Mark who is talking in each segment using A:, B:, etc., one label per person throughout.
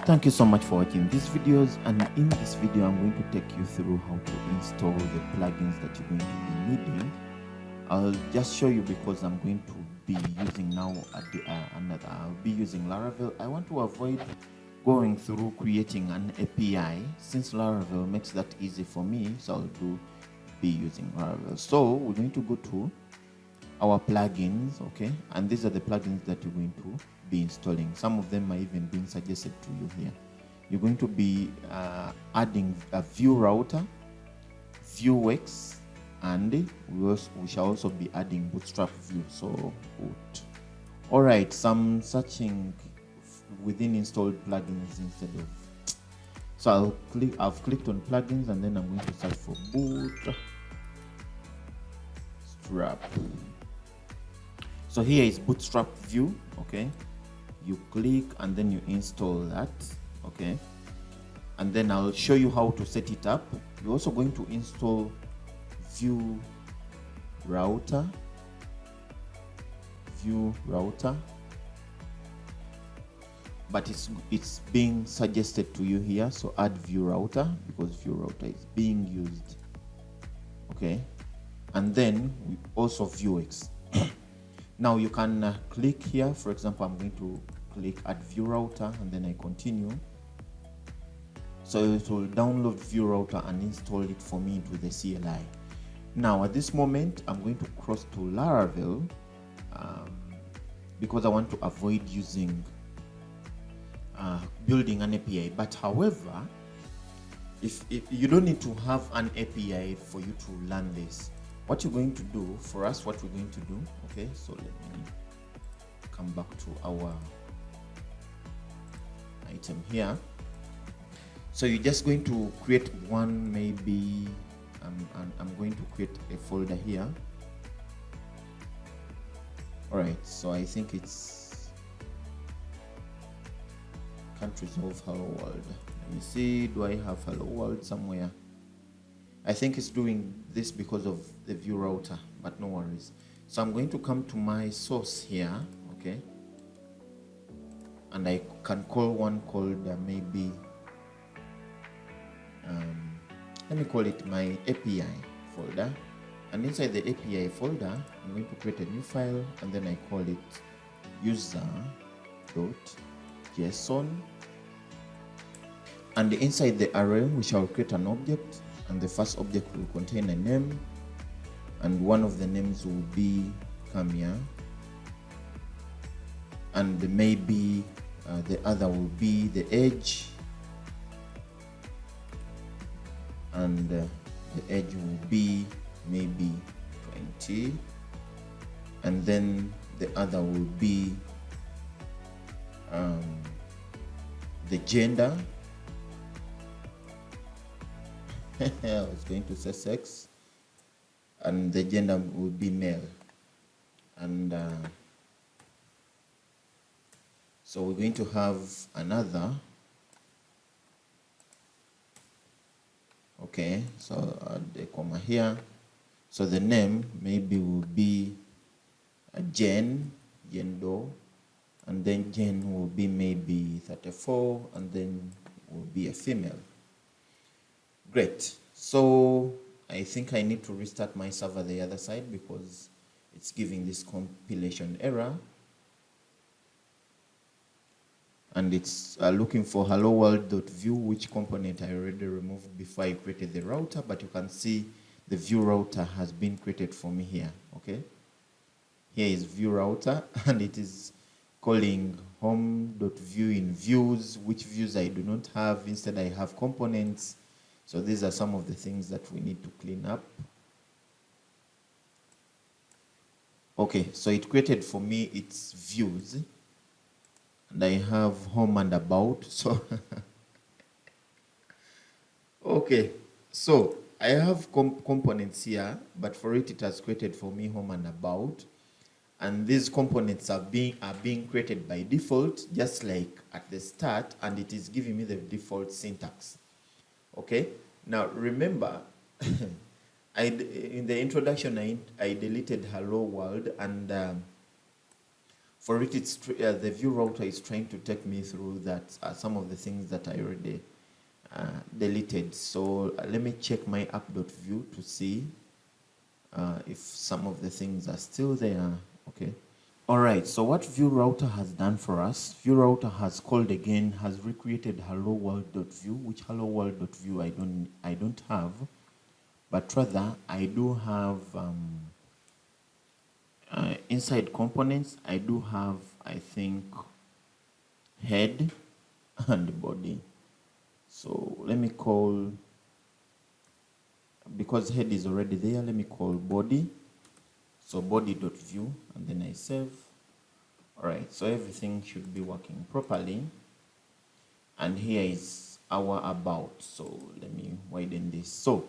A: Thank you so much for watching these videos, and in this video I'm going to take you through how to install the plugins that you're going to be needing. I'll just show you because I'm going to be using now I'll be using Laravel. I want to avoid going through creating an API since Laravel makes that easy for me, so I'll be using Laravel. So we're going to go to our plugins, okay, and these are the plugins that you're going to be installing. Some of them are even being suggested to you here. You're going to be adding a Vue router, Vuex, and we shall also be adding Bootstrap Vue. So boot. All right, some searching within installed plugins instead of. So I've clicked on plugins, and then I'm going to search for Bootstrap. So here is Bootstrap Vue, okay. You click and then you install that, okay. And then I'll show you how to set it up. You're also going to install Vue router, but it's being suggested to you here. So add Vue router because Vue router is being used, okay. And then we also Vuex. Now you can click here. For example, I'm going to click add Vue router and then I continue. So it will download Vue router and install it for me into the CLI. Now at this moment, I'm going to cross to Laravel because I want to avoid using building an API. But however, if you don't need to have an API for you to learn this. What you're going to do for us, what we're going to do, okay, so let me come back to our item here. So you're just going to create one, maybe I'm going to create a folder here. All right, so I think it's can't resolve hello world. Let me see, do I have hello world somewhere? I think it's doing this because of the Vue router, but no worries. So I'm going to come to my source here, okay? And I can call one called maybe, let me call it my API folder. And inside the API folder, I'm going to create a new file, and then I call it user.json. And inside the array, we shall create an object. And the first object will contain a name, and one of the names will be Kamia, and maybe the other will be the age, and the age will be maybe 20, and then the other will be the gender. I was going to say sex, and the gender will be male. And so we're going to have another. Okay, so add a comma here. So the name maybe will be Jen Doe, and then Jen will be maybe 34, and then will be a female. Great. So I think I need to restart my server the other side because it's giving this compilation error. And it's looking for hello world.vue, which component I already removed before I created the router, but you can see the Vue router has been created for me here, okay? Here is Vue router, and it is calling home.vue in views, which views I do not have. Instead, I have components. So these are some of the things that we need to clean up. Okay, so it created for me its views, and I have home and about. So okay, so I have components here, but for it has created for me home and about, and these components are being created by default, just like at the start, and it is giving me the default syntax. Okay, now remember, in the introduction, I deleted hello world, and For it, the Vue router is trying to take me through that some of the things that I already deleted. So let me check my app.vue to see if some of the things are still there. Okay. All right. So what Vue router has done for us? Vue router has called again, has recreated hello world.vue, which hello world.vue I don't have, but rather I do have inside components. I do have, I think, head and body. So let me call, because head is already there, let me call body. So body.vue, and then I save. All right, so everything should be working properly. And here is our about. So let me widen this. So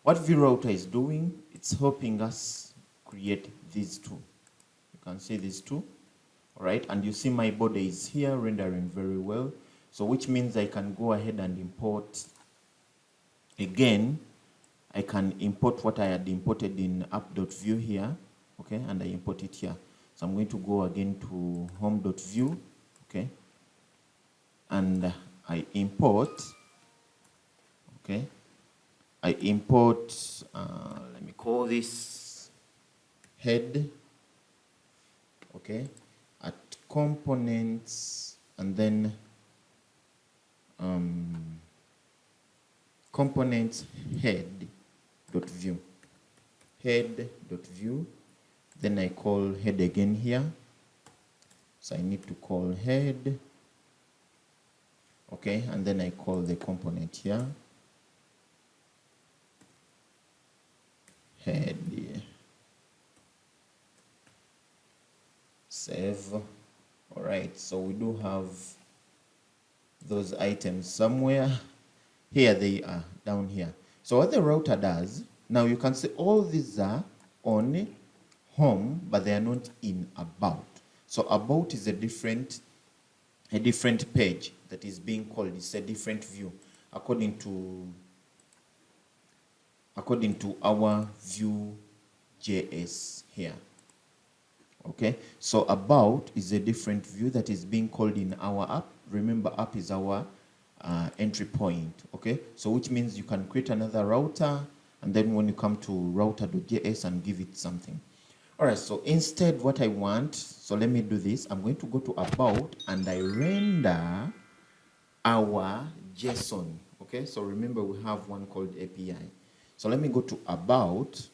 A: what Vue router is doing, it's helping us create these two. You can see these two. All right, and you see my body is here rendering very well. So which means I can go ahead and import again. I can import what I had imported in app.vue here, okay, and I import it here. So I'm going to go again to home.vue, okay, and I import, okay, I import, let me call this head, okay, at components, and then components head.vue, head.vue, then I call head again here. So I need to call head, okay, and then I call the component here, head, save. All right, so we do have those items somewhere. Here they are, down here. So what the router does, now you can see all these are on home, but they are not in about. So about is a different page that is being called. It's a different view according to our Vue.js here. Okay, so about is a different view that is being called in our app. Remember, app is our entry point. Okay, so which means you can create another router, and then when you come to router.js and give it something. All right, so instead what I want, so let me do this. I'm going to go to about and I render our JSON. Okay, so remember we have one called API. So let me go to about,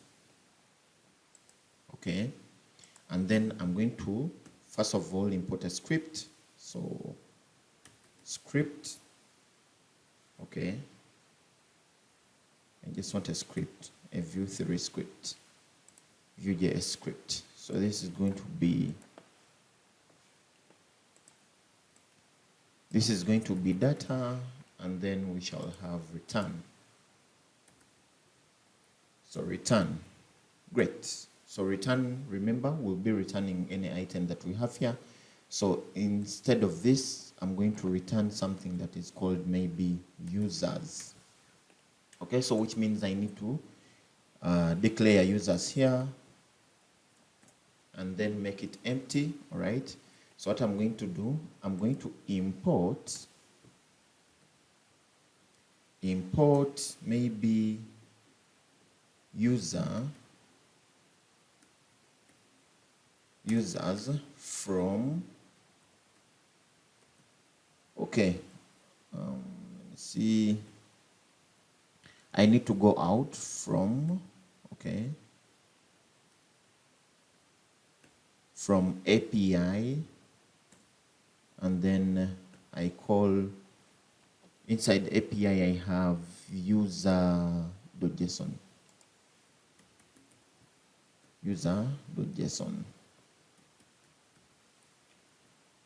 A: okay, and then I'm going to first of all import a script. So script, okay, I just want a script, a Vue 3 script, Vue.js script. So this is going to be data, and then we shall have return. So return, great. So return, remember, we'll be returning any item that we have here. So instead of this, I'm going to return something that is called maybe users. Okay, so which means I need to declare users here and then make it empty. All right, so what I'm going to do, I'm going to import maybe users from, okay, let me see, I need to go out from, okay, from API, and then I call, inside API I have user.json.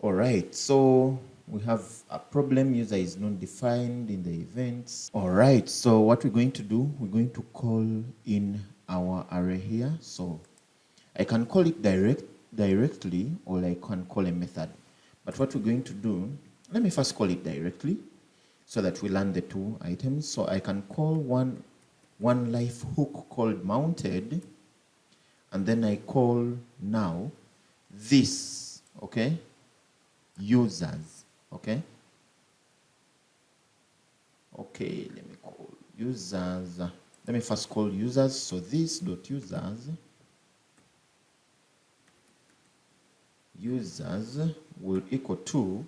A: All right, so we have a problem, user is not defined in the events. All right, so what we're going to do, we're going to call in our array here. So I can call it directly, or I can call a method. But what we're going to do, let me first call it directly so that we learn the two items. So I can call one live hook called mounted, and then I call now this, okay, users, okay. Okay, let me call users. Let me first call users. So this dot users will equal to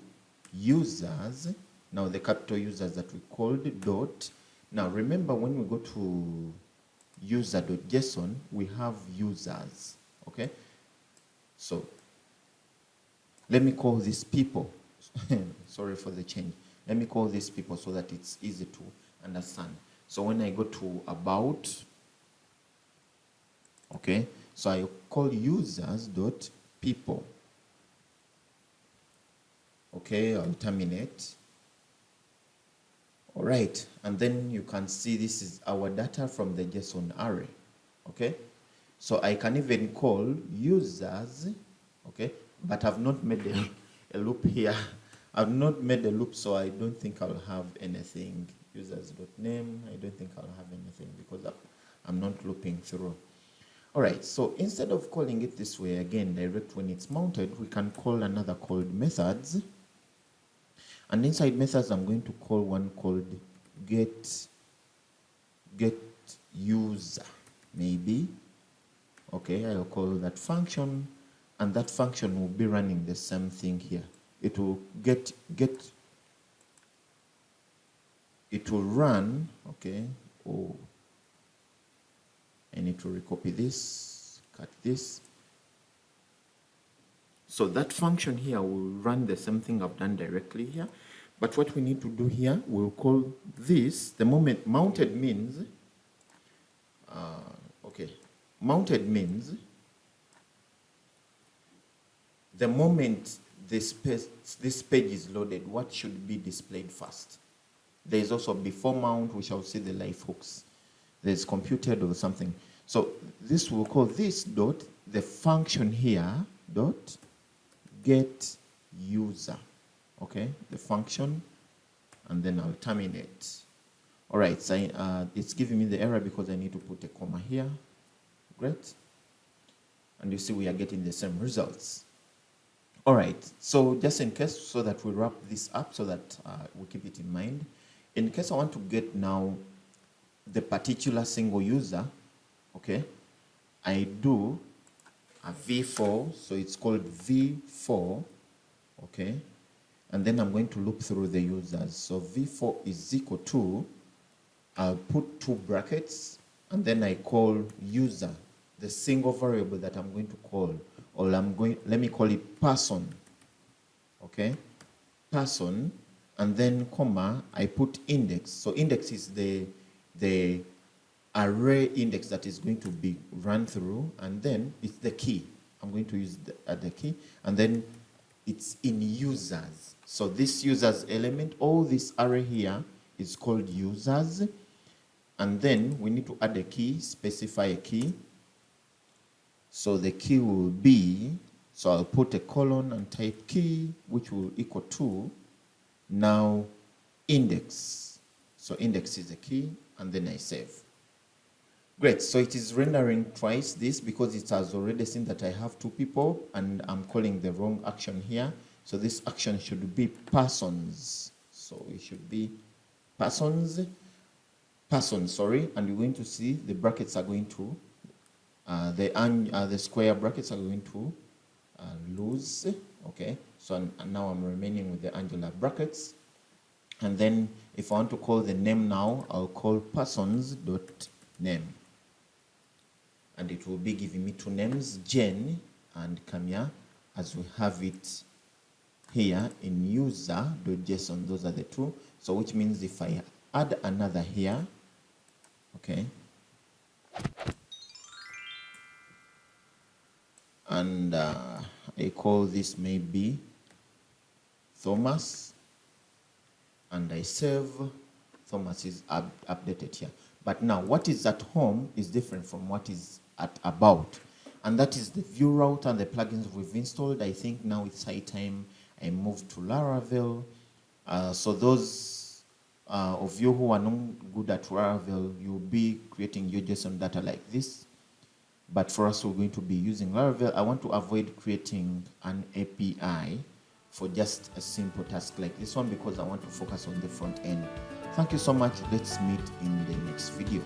A: users. Now the capital users that we called dot. Now remember when we go to user.json, we have users, okay? So let me call these people. Sorry for the change. Let me call these people so that it's easy to understand. So when I go to about, okay, so I call users dot people. Okay, I'll terminate. All right, and then you can see this is our data from the JSON array. Okay, so I can even call users, okay, but I've not made a loop here. I've not made a loop, so I don't think I'll have anything. Users.name, I don't think I'll have anything because I'm not looping through. All right, so instead of calling it this way again, direct when it's mounted, we can call another called methods. And inside methods, I'm going to call one called get user, maybe. Okay, I'll call that function, and that function will be running the same thing here. It will it will run, okay. Oh, I need to recopy this, cut this. So that function here will run the same thing I've done directly here. But what we need to do here, we'll call this, the moment mounted means, okay, mounted means the moment this page is loaded, what should be displayed first? There is also before mount, we shall see the live hooks. There's computed or something. So this will call this dot, the function here, dot get user, okay, the function, and then I'll terminate. All right, so it's giving me the error because I need to put a comma here. Great. And you see we are getting the same results. All right, so just in case, so that we wrap this up so that we keep it in mind, in case I want to get now the particular single user, okay, I do a v4, so it's called v4, okay, and then I'm going to loop through the users. So v4 is equal to, I'll put two brackets, and then I call user, the single variable that I'm going to call, or let me call it person, okay, person, and then comma, I put index. So index is the array index that is going to be run through, and then it's the key. I'm going to use the key, and then it's in users. So this users element, all this array here is called users, and then we need to add a key, specify a key. So the key will be, so I'll put a colon and type key, which will equal to now index. So index is the key, and then I save. Great, so it is rendering twice this because it has already seen that I have two people and I'm calling the wrong action here. So this action should be persons. So it should be persons, sorry, and you're going to see the brackets are going to, the square brackets are going to lose, okay? So and now I'm remaining with the angular brackets. And then if I want to call the name now, I'll call persons.name. And it will be giving me two names, Jen and Kamia, as we have it here in user.json. Those are the two. So which means if I add another here, okay, and I call this maybe Thomas, and I save, Thomas is updated here. But now what is at home is different from what is at about. And that is the Vue router and the plugins we've installed. I think now it's high time I move to Laravel. So those of you who are not good at Laravel, you'll be creating your JSON data like this. But for us, we're going to be using Laravel. I want to avoid creating an API for just a simple task like this one because I want to focus on the front end. Thank you so much. Let's meet in the next video.